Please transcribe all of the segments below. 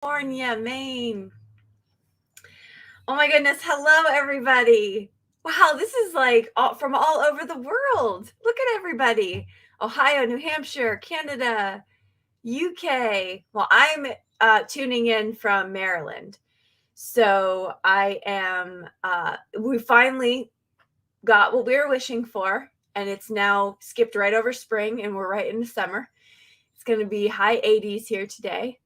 California, Maine. Oh my goodness. Hello, everybody. Wow, this is like from all over the world. Look at everybody. Ohio, New Hampshire, Canada, UK. Well, I'm tuning in from Maryland. So I am, we finally got what we were wishing for, and it's now skipped right over spring, and we're right into summer. It's going to be high 80s here today.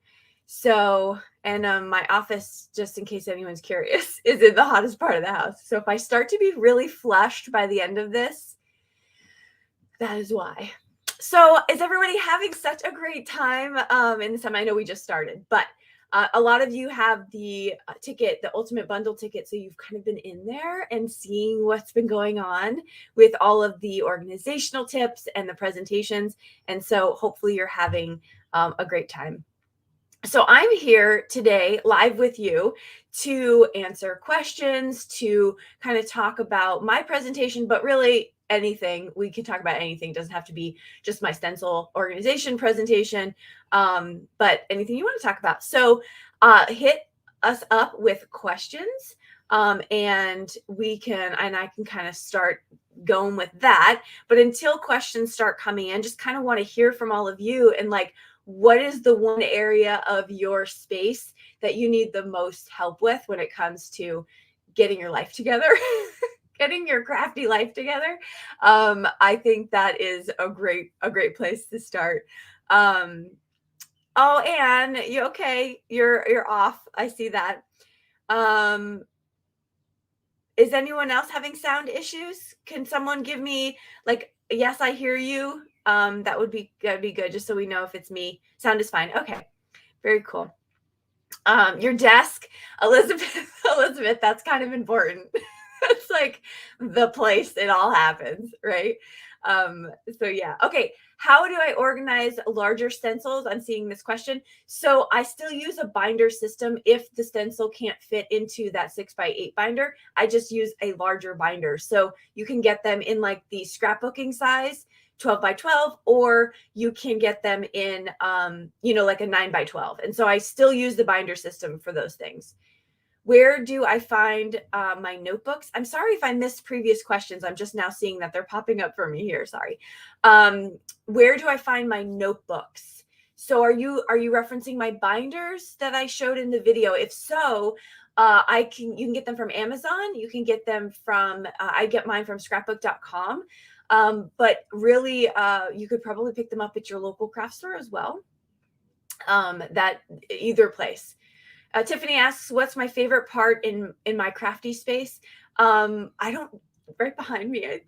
So, and my office, just in case anyone's curious, is in the hottest part of the house. So if I start to be really flushed by the end of this, that is why. So is everybody having such a great time in the summer? I know we just started, but a lot of you have the ticket, the ultimate bundle ticket. So you've kind of been in there and seeing what's been going on with all of the organizational tips and the presentations. And so hopefully you're having a great time. So I'm here today live with you to answer questions, to kind of talk about my presentation, but really anything. We can talk about anything. It doesn't have to be just my stencil organization presentation, but anything you want to talk about. So hit us up with questions, and I can kind of start going with that. But until questions start coming in, just kind of want to hear from all of you and what is the one area of your space that you need the most help with when it comes to getting your life together, getting your crafty life together? I think that is a great place to start. Oh, Anne, you okay? You're off. I see that. Is anyone else having sound issues? Can someone give me yes, I hear you? That'd be good, just so we know if it's me. Sound is fine. Okay, very cool. Your desk, Elizabeth, that's kind of important. It's like the place it all happens, right? So yeah. Okay. How do I organize larger stencils? I'm seeing this question. So I still use a binder system. If the stencil can't fit into that 6x8 binder, I just use a larger binder. So you can get them in the scrapbooking size, 12x12, or you can get them in, like a 9x12. And so I still use the binder system for those things. Where do I find my notebooks? I'm sorry if I missed previous questions. I'm just now seeing that they're popping up for me here. Sorry. Where do I find my notebooks? So are you referencing my binders that I showed in the video? If so, you can get them from Amazon. You can get them from, I get mine from scrapbook.com. But really, you could probably pick them up at your local craft store as well. That either place. Tiffany asks, what's my favorite part in my crafty space? Right behind me,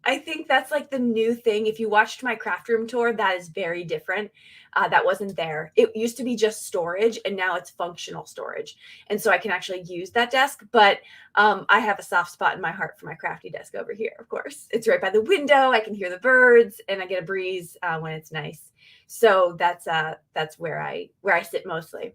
I think that's the new thing. If you watched my craft room tour, that is very different. That wasn't there. It used to be just storage, and now it's functional storage. And so I can actually use that desk, but I have a soft spot in my heart for my crafty desk over here, of course. It's right by the window. I can hear the birds, and I get a breeze when it's nice. So that's where I sit mostly.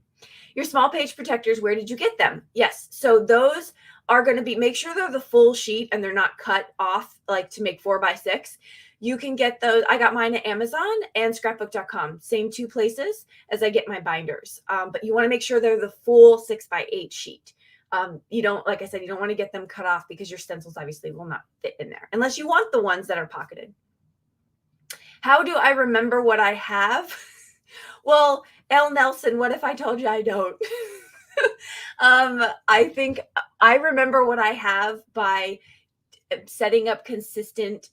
Your small page protectors, where did you get them? Yes. So those are going to make sure they're the full sheet and they're not cut off to make 4x6. You can get those. I got mine at Amazon and scrapbook.com, same two places as I get my binders. But you want to make sure they're the full 6x8 sheet. You don't, like I said, you don't want to get them cut off because your stencils obviously will not fit in there unless you want the ones that are pocketed. How do I remember what I have? Well, L. Nelson, what if I told you I don't? I think I remember what I have by setting up consistent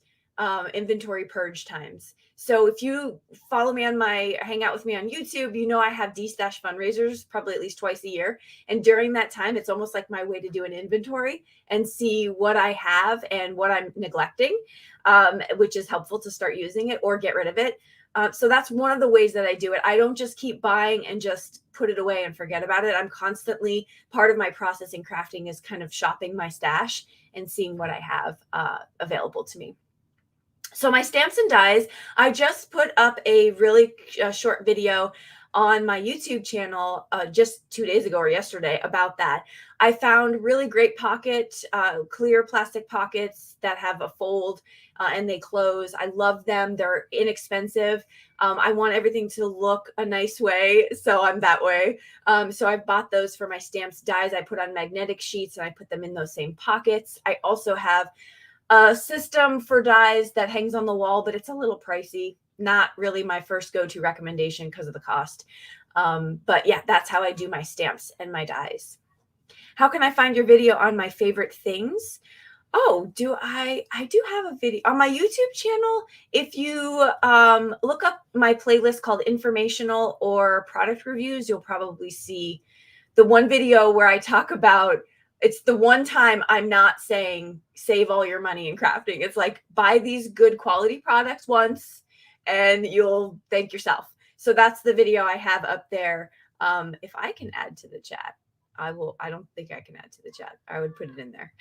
inventory purge times. So if you follow me hang out with me on YouTube, you know I have D-Stash fundraisers probably at least twice a year. And during that time, it's almost like my way to do an inventory and see what I have and what I'm neglecting, which is helpful to start using it or get rid of it. So that's one of the ways that I do it. I don't just keep buying and just put it away and forget about it. I'm constantly, part of my process in crafting is kind of shopping my stash and seeing what I have available to me. So my stamps and dies, I just put up a really short video on my YouTube channel just 2 days ago or yesterday about that. I found really great clear plastic pockets that have a fold and they close. I love them. They're inexpensive. I want everything to look a nice way, so I'm that way. So I bought those for my stamps dies. I put on magnetic sheets and I put them in those same pockets. I also have a system for dies that hangs on the wall, but it's a little pricey. Not really my first go-to recommendation because of the cost. But yeah, that's how I do my stamps and my dies. How can I find your video on my favorite things? Oh, I do have a video on my YouTube channel. If you look up my playlist called informational or product reviews, you'll probably see the one video where I talk about, it's the one time I'm not saying save all your money in crafting. It's like, buy these good quality products once and you'll thank yourself. So that's the video I have up there. If I can add to the chat, I will. I don't think I can add to the chat. I would put it in there.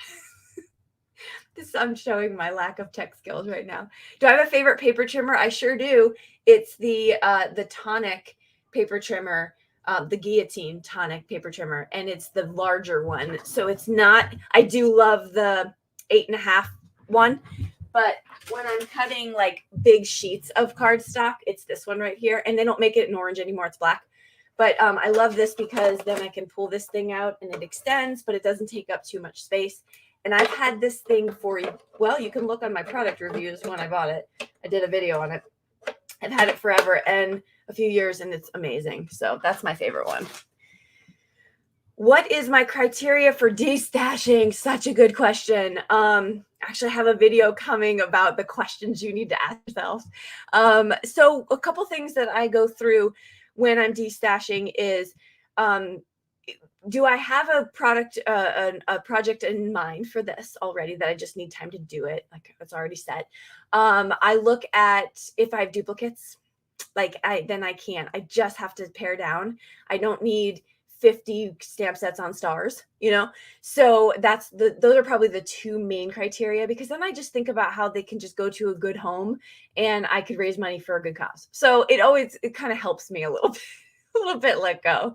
I'm showing my lack of tech skills right now. Do I have a favorite paper trimmer? I sure do. It's the Tonic paper trimmer, the Guillotine Tonic paper trimmer, and it's the larger one. So it's not, I do love the 8.5 one, but when I'm cutting like big sheets of cardstock, it's this one right here. And they don't make it in orange anymore, it's black. But I love this because then I can pull this thing out and it extends, but it doesn't take up too much space. And I've had this thing for, well, you can look on my product reviews when I bought it. I did a video on it. I've had it forever and a few years, and it's amazing. So that's my favorite one. What is my criteria for destashing? Such a good question. Actually, I have a video coming about the questions you need to ask yourself. So a couple things that I go through when I'm destashing is, do I have a project in mind for this already that I just need time to do it? Like it's already set. I look at if I have duplicates, then I can't. I just have to pare down. I don't need 50 stamp sets on stars, So those are probably the two main criteria, because then I just think about how they can just go to a good home and I could raise money for a good cause. So it kind of helps me a little bit. A little bit let go.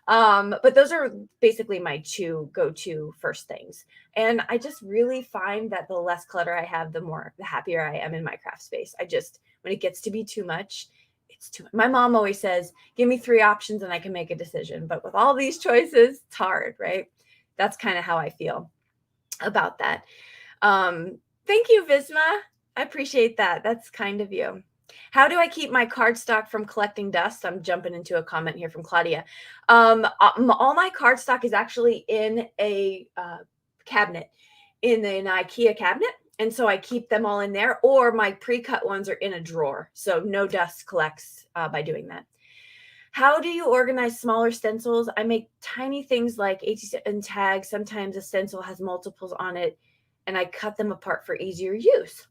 But those are basically my two go-to first things. And I just really find that the less clutter I have, the happier I am in my craft space. When it gets to be too much, it's too much. My mom always says, give me 3 options and I can make a decision. But with all these choices, it's hard, right? That's kind of how I feel about that. Thank you, Visma. I appreciate that. That's kind of you. How do I keep my cardstock from collecting dust? I'm jumping into a comment here from Claudia. All my cardstock is actually in a cabinet, in an IKEA cabinet. And so I keep them all in there, or my pre-cut ones are in a drawer. So no dust collects by doing that. How do you organize smaller stencils? I make tiny things like 87 tags. Sometimes a stencil has multiples on it, and I cut them apart for easier use.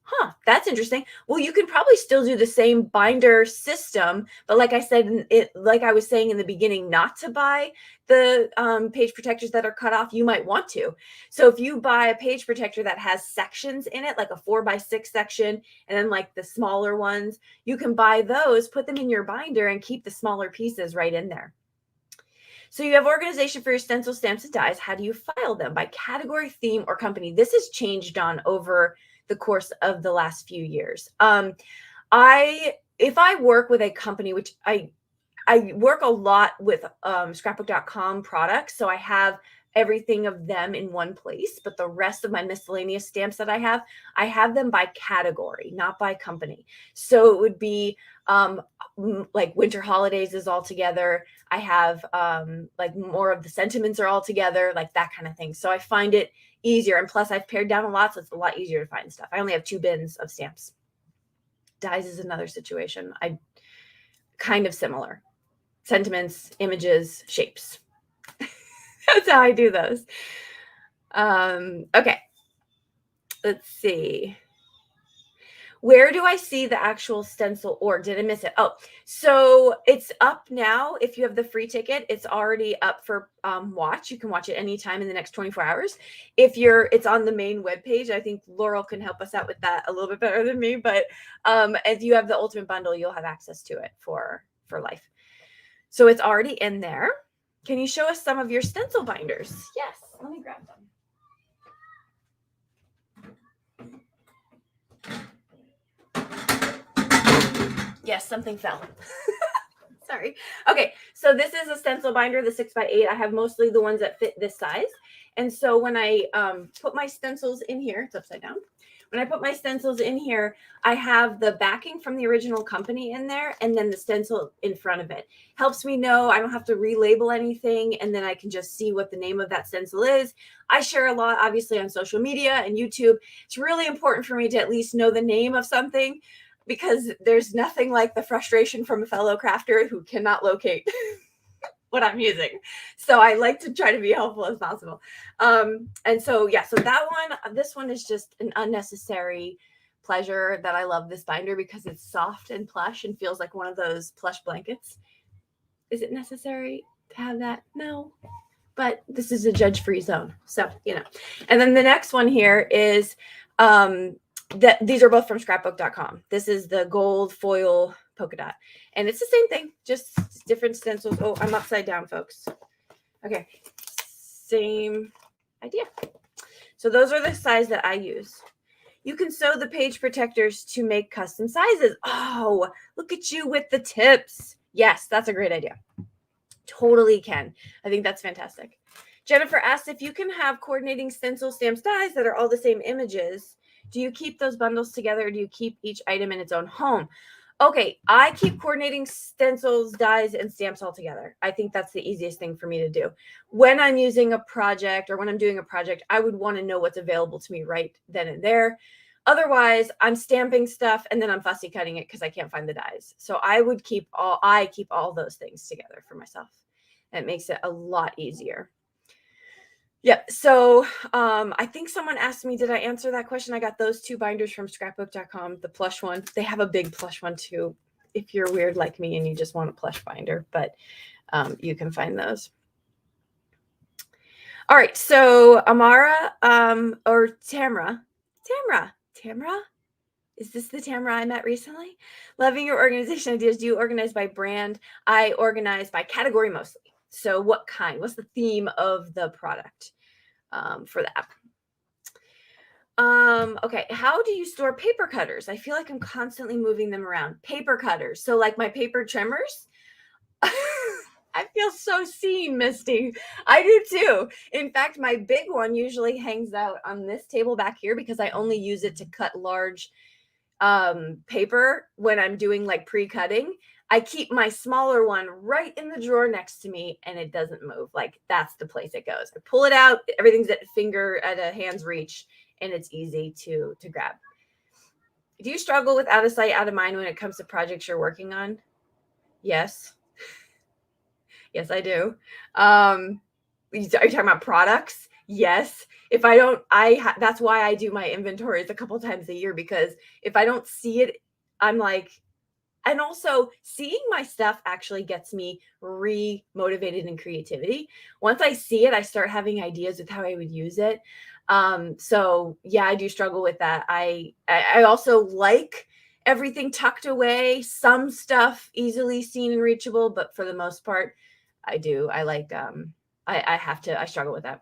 That's interesting. Well, you can probably still do the same binder system, but like I said, like I was saying in the beginning, not to buy the page protectors that are cut off, you might want to. So if you buy a page protector that has sections in it, like a 4x6 section, and then like the smaller ones, you can buy those, put them in your binder, and keep the smaller pieces right in there. So you have organization for your stencil, stamps, and dies. How do you file them? By category, theme, or company? This has changed on over the course of the last few years. If I work with a company, which I work a lot with scrapbook.com products, so I have everything of them in one place, but the rest of my miscellaneous stamps that I have them by category, not by company. So it would be like winter holidays is all together. I have like more of the sentiments are all together, like that kind of thing. So I find it easier. And plus I've pared down a lot, so it's a lot easier to find stuff. I only have 2 bins of stamps. Dies is another situation. Kind of similar. Sentiments, images, shapes. That's how I do those. Okay. Let's see. Where do I see the actual stencil, or did I miss it? Oh, so it's up now. If you have the free ticket, it's already up for watch. You can watch it anytime in the next 24 hours. It's on the main webpage. I think Laurel can help us out with that a little bit better than me. But if you have the Ultimate Bundle, you'll have access to it for life. So it's already in there. Can you show us some of your stencil binders? Yes, let me grab them. Yes, something fell. Sorry. Okay, so this is a stencil binder, the 6x8. I have mostly the ones that fit this size. And so when I put my stencils in here, it's upside down. When I put my stencils in here, I have the backing from the original company in there and then the stencil in front of it. Helps me know I don't have to relabel anything, and then I can just see what the name of that stencil is. I share a lot, obviously, on social media and YouTube. It's really important for me to at least know the name of something, because there's nothing like the frustration from a fellow crafter who cannot locate what I'm using. So I like to try to be helpful as possible. And so, yeah, so that one, this one is just an unnecessary pleasure that I love this binder because it's soft and plush and feels like one of those plush blankets. Is it necessary to have that? No. But this is a judge-free zone. So, you know. And then the next one here is these are both from scrapbook.com. This is the gold foil polka dot. And it's the same thing, just different stencils. Oh, I'm upside down, folks. Okay. Same idea. So those are the size that I use. You can sew the page protectors to make custom sizes. Oh, look at you with the tips. Yes, that's a great idea. Totally can. I think that's fantastic. Jennifer asked if you can have coordinating stencil stamps dies that are all the same images. Do you keep those bundles together, or do you keep each item in its own home? Okay, I keep coordinating stencils, dies, and stamps all together. I think that's the easiest thing for me to do. When I'm using a project or when I'm doing a project, I would want to know what's available to me right then and there. Otherwise, I'm stamping stuff and then I'm fussy cutting it because I can't find the dies. So I keep all those things together for myself. That makes it a lot easier. Yeah. So I think someone asked me, did I answer that question? I got those two binders from scrapbook.com, the plush one. They have a big plush one too, if you're weird like me and you just want a plush binder, but you can find those. All right. So Amara or Tamra, is this the Tamra I met recently? Loving your organization ideas. Do you organize by brand? I organize by category mostly. So what kind? What's the theme of the product for that? Okay. How do you store paper cutters? I feel like I'm constantly moving them around. Paper cutters. So like my paper trimmers. I feel so seen, Misty. I do too. In fact, my big one usually hangs out on this table back here because I only use it to cut large paper when I'm doing like pre-cutting. I keep my smaller one right in the drawer next to me and it doesn't move. Like that's the place it goes. I pull it out, everything's at a hand's reach, and it's easy to grab. Do you struggle with out of sight, out of mind when it comes to projects you're working on? Yes. Yes, I do. Are you talking about products? Yes. If I don't, that's why I do my inventories a couple times a year, because if I don't see it, I'm like, and also seeing my stuff actually gets me re-motivated in creativity. Once I see it, I start having ideas with how I would use it. So yeah, I do struggle with that. I also like everything tucked away, some stuff easily seen and reachable, but for the most part, I do. I like, I struggle with that.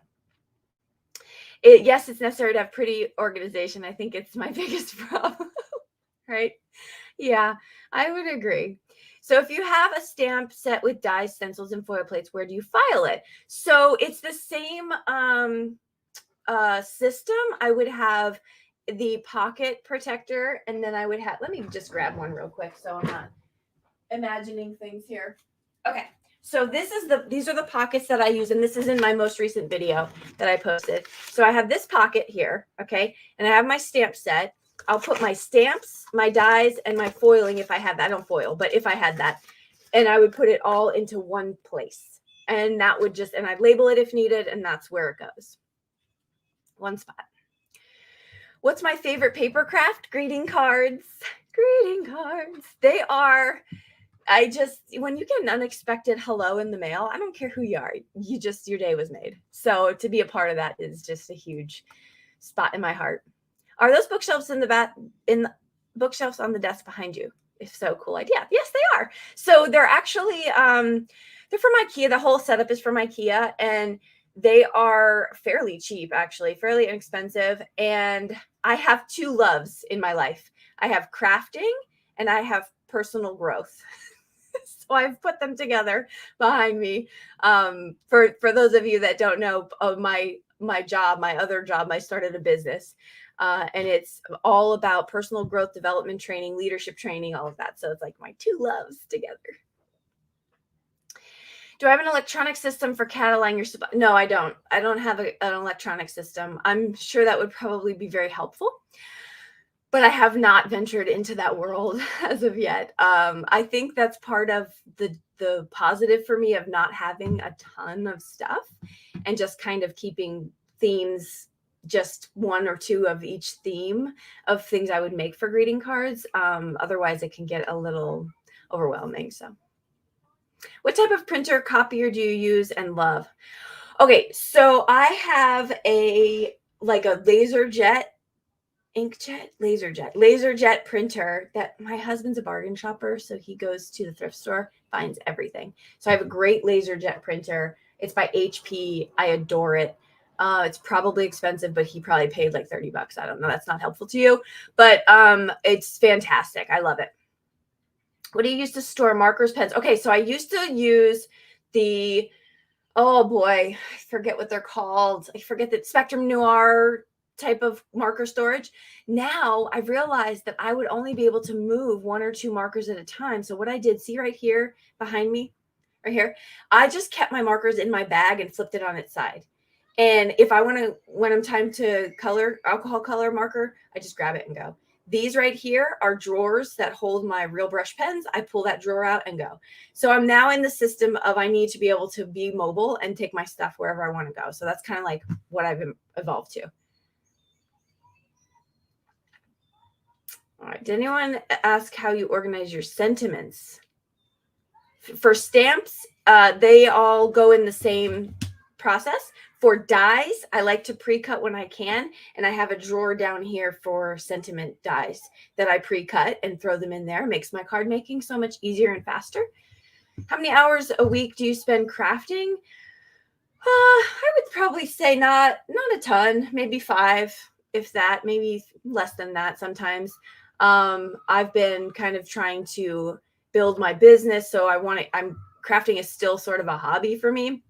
Yes, it's necessary to have pretty organization. I think it's my biggest problem, right? Yeah, I would agree. So if you have a stamp set with dies, stencils, and foil plates, where do you file it? So it's the same system. I would have the pocket protector, and then I would have, let me just grab one real quick so I'm not imagining things here. Okay. So these are the pockets that I use, and this is in my most recent video that I posted. So I have this pocket here, okay, and I have my stamp set. I'll put my stamps, my dies, and my foiling if I have that. I don't foil, but if I had that, and I would put it all into one place, and that would just, and I'd label it if needed, and that's where it goes. One spot. What's my favorite paper craft? Greeting cards. Greeting cards. They are. When you get an unexpected hello in the mail, I don't care who you are, your day was made. So to be a part of that is just a huge spot in my heart. Are those bookshelves in the bookshelves on the desk behind you? If so, cool idea. Yes, they are. So they're actually they're from IKEA. The whole setup is from IKEA, and they are fairly cheap, actually, fairly inexpensive. And I have two loves in my life. I have crafting and I have personal growth. So I've put them together behind me. For those of you that don't know, my job, my other job, I started a business, and it's all about personal growth, development training, leadership training, all of that. So it's like my two loves together. Do I have an electronic system for cataloging your supply? No, I don't. I don't have an electronic system. I'm sure that would probably be very helpful, but I have not ventured into that world as of yet. I think that's part of the positive for me of not having a ton of stuff and just kind of keeping themes, just one or two of each theme of things I would make for greeting cards. Otherwise, it can get a little overwhelming. So, what type of printer copier do you use and love? Okay, so I have a laserjet printer that my husband's a bargain shopper, so he goes to the thrift store, finds everything. So I have a great laserjet printer. It's by HP. I adore it. It's probably expensive, but he probably paid like $30. I don't know. That's not helpful to you, but it's fantastic. I love it. What do you use to store markers, pens? Okay, so I used to use the, oh boy, I forget what they're called. I forget the Spectrum Noir type of marker storage. Now I've realized that I would only be able to move one or two markers at a time. So what I did, see right here behind me, right here, I just kept my markers in my bag and flipped it on its side. And if I want to, when I'm time to color, alcohol color marker, I just grab it and go. These right here are drawers that hold my real brush pens. I pull that drawer out and go. So I'm now in the system of I need to be able to be mobile and take my stuff wherever I want to go. So that's kind of like what I've evolved to. All right. Did anyone ask how you organize your sentiments? For stamps, they all go in the same process. For dies, I like to pre-cut when I can, and I have a drawer down here for sentiment dies that I pre-cut and throw them in there. It makes my card making so much easier and faster. How many hours a week do you spend crafting? I would probably say not a ton, maybe 5, if that, maybe less than that sometimes. I've been kind of trying to build my business, so crafting is still sort of a hobby for me.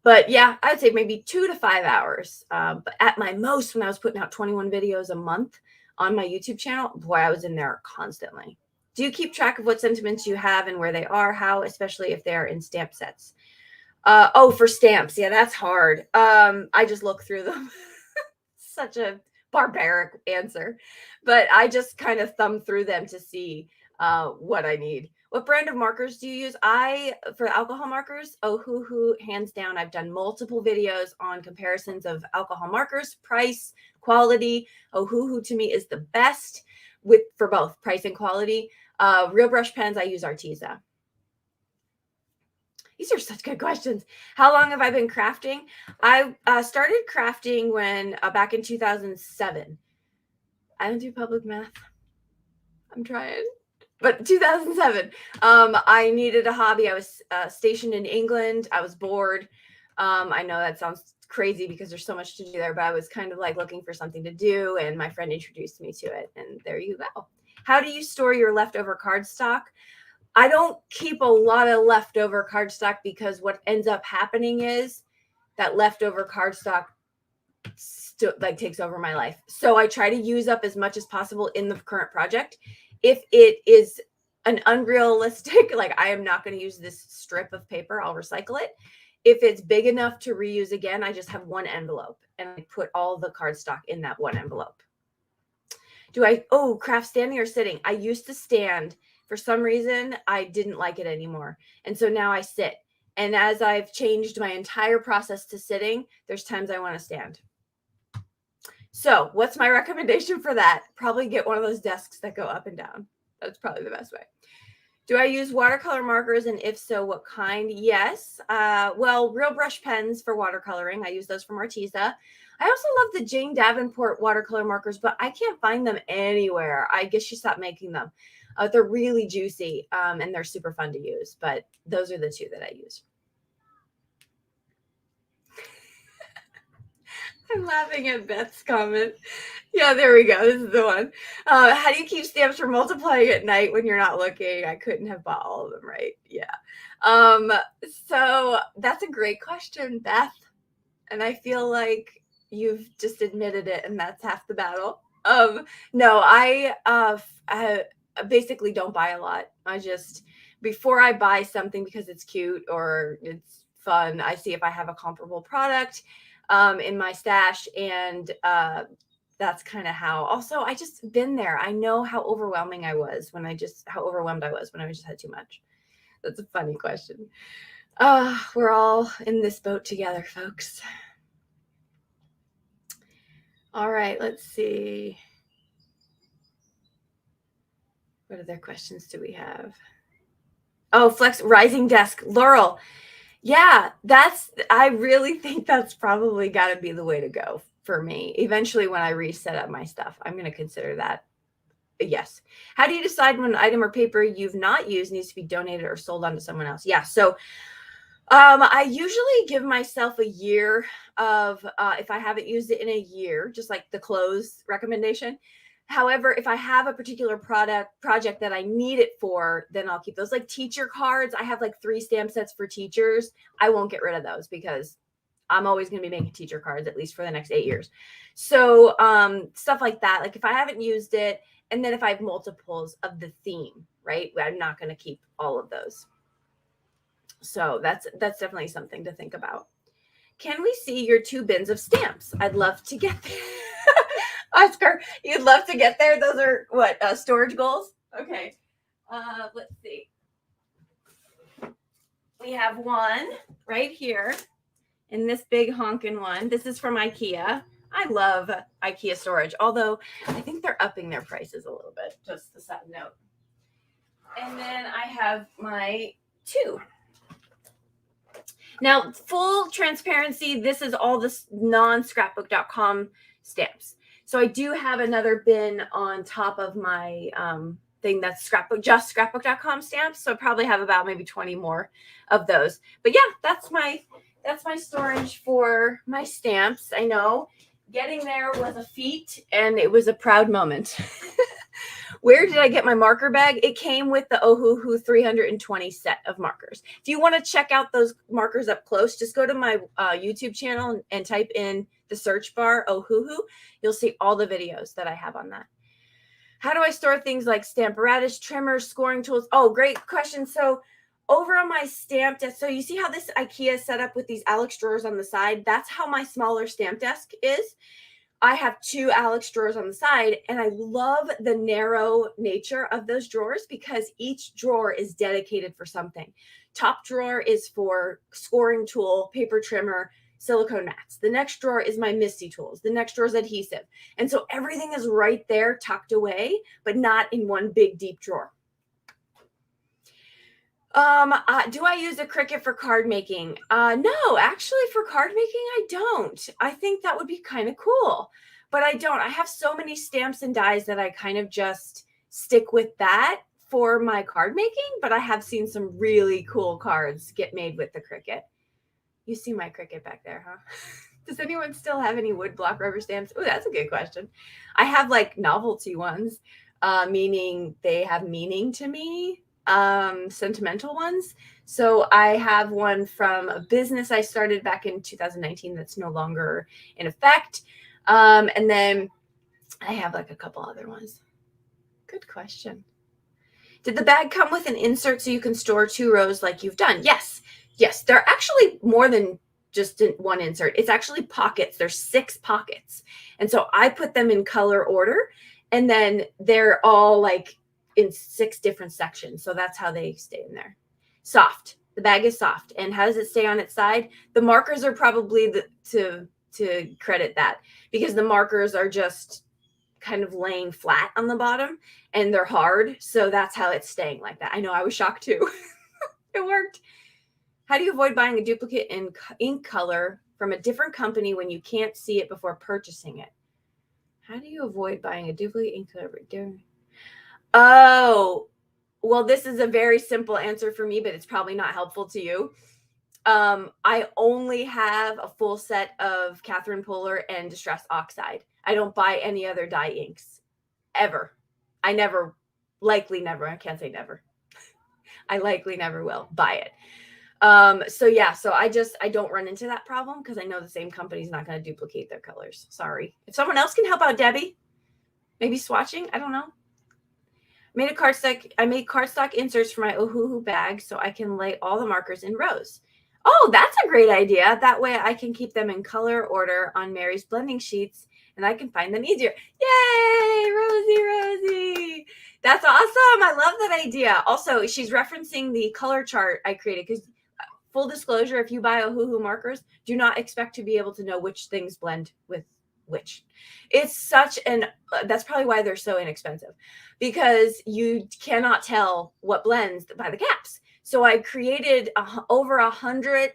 But yeah, I'd say maybe 2 to 5 hours. But at my most, when I was putting out 21 videos a month on my YouTube channel, boy, I was in there constantly. Do you keep track of what sentiments you have and where they are? How, especially if they're in stamp sets? For stamps. Yeah, that's hard. I just look through them. Such a barbaric answer. But I just kind of thumb through them to see what I need. What brand of markers do you use? For alcohol markers, Ohuhu, hands down. I've done multiple videos on comparisons of alcohol markers, price, quality. Ohuhu to me is the best for both price and quality. Real brush pens, I use Arteza. These are such good questions. How long have I been crafting? I started crafting back in 2007. I don't do public math. I'm trying. But 2007, I needed a hobby. I was stationed in England. I was bored. I know that sounds crazy because there's so much to do there, but I was kind of like looking for something to do, and my friend introduced me to it, and there you go. How do you store your leftover cardstock? I don't keep a lot of leftover cardstock because what ends up happening is that leftover cardstock takes over my life. So I try to use up as much as possible in the current project. If it is an unrealistic, like I am not going to use this strip of paper, I'll recycle it. If it's big enough to reuse again, I just have one envelope and I put all the cardstock in that one envelope. Craft standing or sitting? I used to stand. For some reason, I didn't like it anymore. And so now I sit. And as I've changed my entire process to sitting, there's times I want to stand. So what's my recommendation for that? Probably get one of those desks that go up and down. That's probably the best way. Do I use watercolor markers? And if so, what kind? Yes. Real brush pens for watercoloring. I use those from Arteza. I also love the Jane Davenport watercolor markers, but I can't find them anywhere. I guess she stopped making them. They're really juicy, and they're super fun to use, but those are the two that I use. I'm laughing at Beth's comment. Yeah, there we go. This is the one. How do you keep stamps from multiplying at night when you're not looking? I couldn't have bought all of them, right? Yeah. So that's a great question, Beth. And I feel like you've just admitted it, and that's half the battle. No, I basically don't buy a lot. I just, before I buy something because it's cute or it's fun, I see if I have a comparable product in my stash, and that's kind of how. Also, I just been there. I know how overwhelmed I was when I just had too much. That's a funny question. We're all in this boat together, folks. All right, let's see. What other questions do we have? Oh, Flex Rising Desk, Laurel. Yeah, I really think that's probably got to be the way to go for me. Eventually, when I reset up my stuff, I'm going to consider that. Yes. How do you decide when an item or paper you've not used needs to be donated or sold on to someone else? Yeah. So I usually give myself a year of, if I haven't used it in a year, just like the clothes recommendation. However, if I have a particular project that I need it for, then I'll keep those. Like teacher cards, I have like 3 stamp sets for teachers. I won't get rid of those because I'm always going to be making teacher cards at least for the next 8 years. So stuff like that. Like if I haven't used it, and then if I have multiples of the theme, right? I'm not going to keep all of those. So that's definitely something to think about. Can we see your 2 bins of stamps? I'd love to get there. Oscar, you'd love to get there? Those are what, storage goals? Okay. Let's see. We have one right here in this big honkin' one. This is from IKEA. I love IKEA storage, although I think they're upping their prices a little bit, just a side note. And then I have my 2. Now, full transparency, this is all this non-scrapbook.com stamps. So I do have another bin on top of my thing that's scrapbook.com stamps. So I probably have about maybe 20 more of those. But yeah, that's my storage for my stamps. I know getting there was a feat, and it was a proud moment. Where did I get my marker bag? It came with the Ohuhu 320 set of markers. If you want to check out those markers up close, just go to my YouTube channel and type in the search bar Ohuhu. You'll see all the videos that I have on that. How do I store things like stamparatus, trimmers, scoring tools? Oh, great question. So over on my stamp desk, so you see how this IKEA is set up with these Alex drawers on the side? That's how my smaller stamp desk is. I have 2 Alex drawers on the side, and I love the narrow nature of those drawers because each drawer is dedicated for something. Top drawer is for scoring tool, paper trimmer, silicone mats. The next drawer is my MISTI tools. The next drawer is adhesive. And so everything is right there tucked away, but not in one big deep drawer. Do I use a Cricut for card making? No, actually for card making, I don't. I think that would be kind of cool, but I don't. I have so many stamps and dies that I kind of just stick with that for my card making, but I have seen some really cool cards get made with the Cricut. You see my Cricut back there, huh? Does anyone still have any wood block rubber stamps? Oh, that's a good question. I have like novelty ones, meaning they have meaning to me. Sentimental ones. So I have one from a business I started back in 2019 that's no longer in effect. And then I have like a couple other ones. Good question. Did the bag come with an insert so you can store 2 rows like you've done? Yes. Yes. They're actually more than just one insert. It's actually pockets. There's 6 pockets. And so I put them in color order, and then they're all like in 6 different sections. So that's how they stay in there. Soft. The bag is soft. And how does it stay on its side? The markers are probably to credit that, because the markers are just kind of laying flat on the bottom and they're hard. So that's how it's staying like that. I know, I was shocked too. It worked. How do you avoid buying a duplicate in ink color from a different company when you can't see it before purchasing it? How do you avoid buying a duplicate ink color? Oh, well, this is a very simple answer for me, but it's probably not helpful to you. I only have a full set of Catherine Polar and Distress Oxide. I don't buy any other dye inks ever. I can't say never. I likely never will buy it. So I don't run into that problem because I know the same company's not going to duplicate their colors. Sorry. If someone else can help out Debbie, maybe swatching, I don't know. I made cardstock inserts for my Ohuhu bag so I can lay all the markers in rows. Oh, that's a great idea. That way I can keep them in color order on Mary's blending sheets and I can find them easier. Yay, Rosie. That's awesome. I love that idea. Also, she's referencing the color chart I created because full disclosure, if you buy Ohuhu markers, do not expect to be able to know which things blend with which. It's that's probably why they're so inexpensive, because you cannot tell what blends by the caps. So I created over 100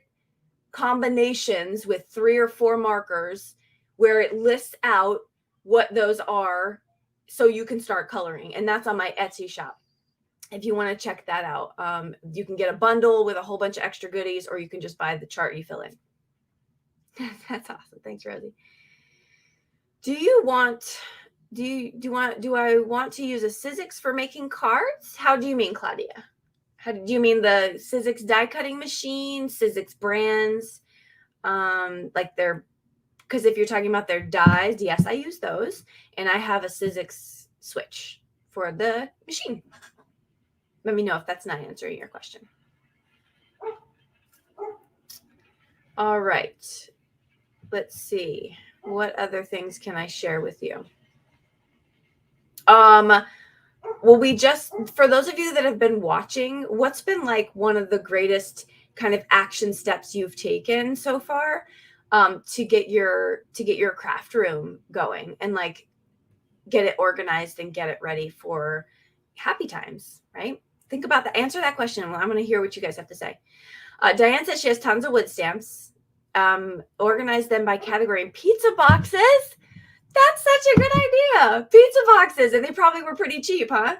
combinations with 3 or 4 markers where it lists out what those are so you can start coloring. And that's on my Etsy shop. If you want to check that out, you can get a bundle with a whole bunch of extra goodies, or you can just buy the chart you fill in. That's awesome. Thanks, Rosie. Do I want to use a Sizzix for making cards? How do you mean, Claudia? How do you mean the Sizzix die cutting machine, Sizzix brands? Because if you're talking about their dies, yes, I use those. And I have a Sizzix switch for the machine. Let me know if that's not answering your question. All right. Let's see. What other things can I share with you? Well, for those of you that have been watching, what's been like one of the greatest kind of action steps you've taken so far to get your craft room going and like get it organized and get it ready for happy times, right? Think about that. Answer that question. I'm going to hear what you guys have to say. Diane says she has tons of wood stamps. Organize them by category. And pizza boxes? That's such a good idea. Pizza boxes. And they probably were pretty cheap, huh?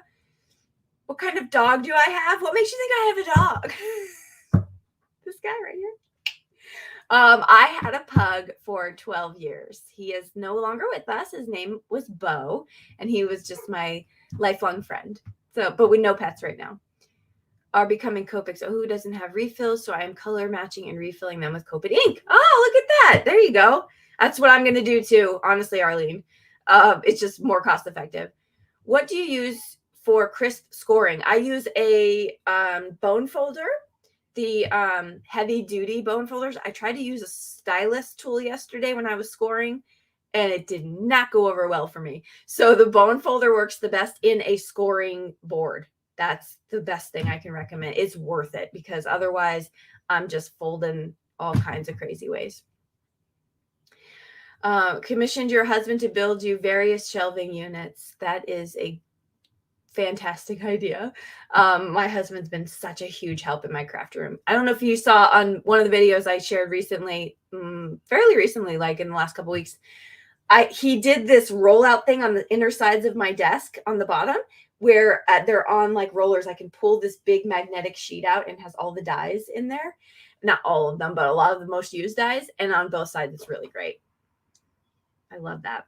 What kind of dog do I have? What makes you think I have a dog? This guy right here. I had a pug for 12 years. He is no longer with us. His name was Bo, and he was just my lifelong friend. But with no pets right now. Are becoming Copics. Oh, who doesn't have refills? So I am color matching and refilling them with Copic ink. Oh, look at that. There you go. That's what I'm going to do too. Honestly, Arlene, it's just more cost effective. What do you use for crisp scoring? I use a bone folder, the heavy duty bone folders. I tried to use a stylus tool yesterday when I was scoring, and it did not go over well for me. So the bone folder works the best in a scoring board. That's the best thing I can recommend. It's worth it because otherwise I'm just folding all kinds of crazy ways. Commissioned your husband to build you various shelving units. That is a fantastic idea. My husband's been such a huge help in my craft room. I don't know if you saw on one of the videos I shared recently, fairly recently, like in the last couple weeks, he did this rollout thing on the inner sides of my desk on the bottom where they're on like rollers. I can pull this big magnetic sheet out and has all the dies in there. Not all of them, but a lot of the most used dies. And on both sides, it's really great. I love that.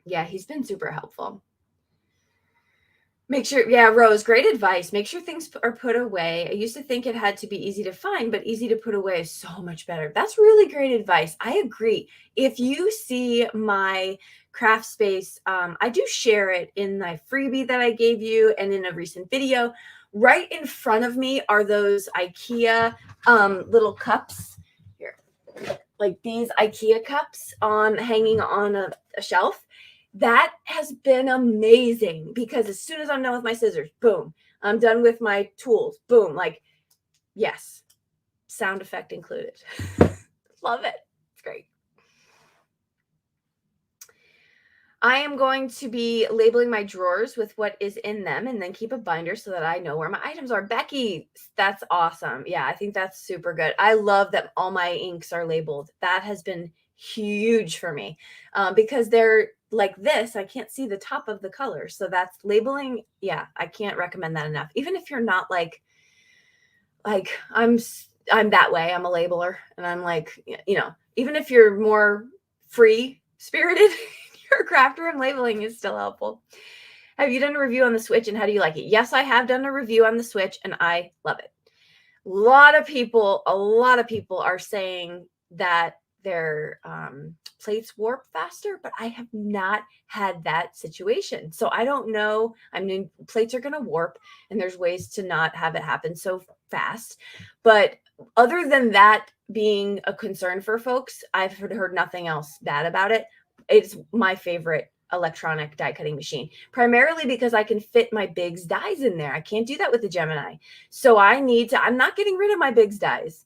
Yeah, he's been super helpful. Make sure, yeah, Rose, great advice. Make sure things are put away. I used to think it had to be easy to find, but easy to put away is so much better. That's really great advice. I agree. If you see my craft space, I do share it in my freebie that I gave you and in a recent video. Right in front of me are those IKEA little cups here, like these IKEA cups hanging on a shelf. That has been amazing because as soon as I'm done with my scissors, boom, I'm done with my tools, boom, like, yes, sound effect included. Love it. It's great. I am going to be labeling my drawers with what is in them and then keep a binder so that I know where my items are. Becky, that's awesome. Yeah, I think that's super good. I love that all my inks are labeled. That has been huge for me because they're like this. I can't see the top of the color. So that's labeling. Yeah, I can't recommend that enough. Even if you're not like I'm that way. I'm a labeler and I'm like, even if you're more free spirited, your craft room labeling is still helpful. Have you done a review on the Switch and how do you like it? Yes, I have done a review on the Switch and I love it. A lot of people are saying that their plates warp faster, but I have not had that situation. So I don't know. I mean, plates are going to warp and there's ways to not have it happen so fast. But other than that being a concern for folks, I've heard nothing else bad about it. It's my favorite electronic die cutting machine, primarily because I can fit my Biggs dies in there. I can't do that with the Gemini. So I'm not getting rid of my Biggs dies.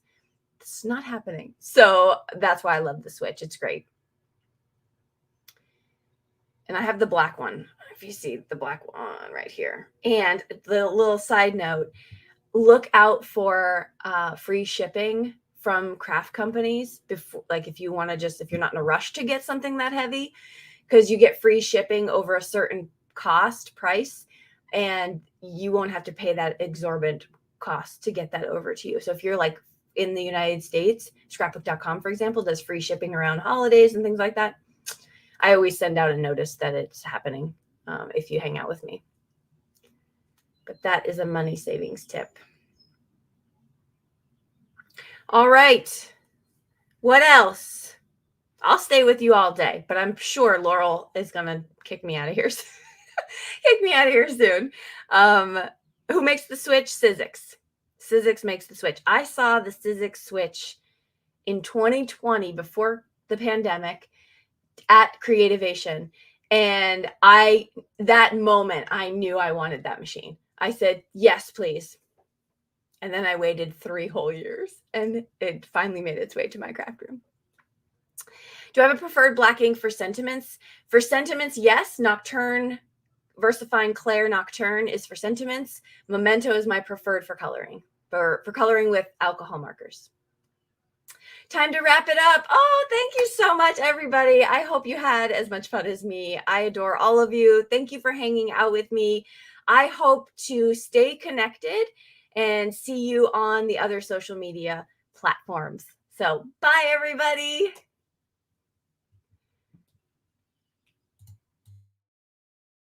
It's not happening. So that's why I love the Switch. It's great. And I have the black one. If you see the black one right here. And the little side note, look out for free shipping from craft companies before, like if you're not in a rush to get something that heavy, because you get free shipping over a certain price, and you won't have to pay that exorbitant cost to get that over to you. So if you're like in the United States, scrapbook.com, for example, does free shipping around holidays and things like that. I always send out a notice that it's happening if you hang out with me. But that is a money savings tip. All right. What else? I'll stay with you all day, but I'm sure Laurel is going to kick me out of here. Kick me out of here soon. Who makes the Switch? Sizzix. Sizzix makes the Switch. I saw the Sizzix Switch in 2020 before the pandemic at Creativation. And that moment, I knew I wanted that machine. I said, yes, please. And then I waited 3 whole years and it finally made its way to my craft room. Do I have a preferred black ink for sentiments? For sentiments, yes. Nocturne, VersaFine Claire Nocturne is for sentiments. Memento is my preferred for coloring, for coloring with alcohol markers. Time to wrap it up. Oh, thank you so much, everybody. I hope you had as much fun as me. I adore all of you. Thank you for hanging out with me. I hope to stay connected and see you on the other social media platforms. So bye, everybody.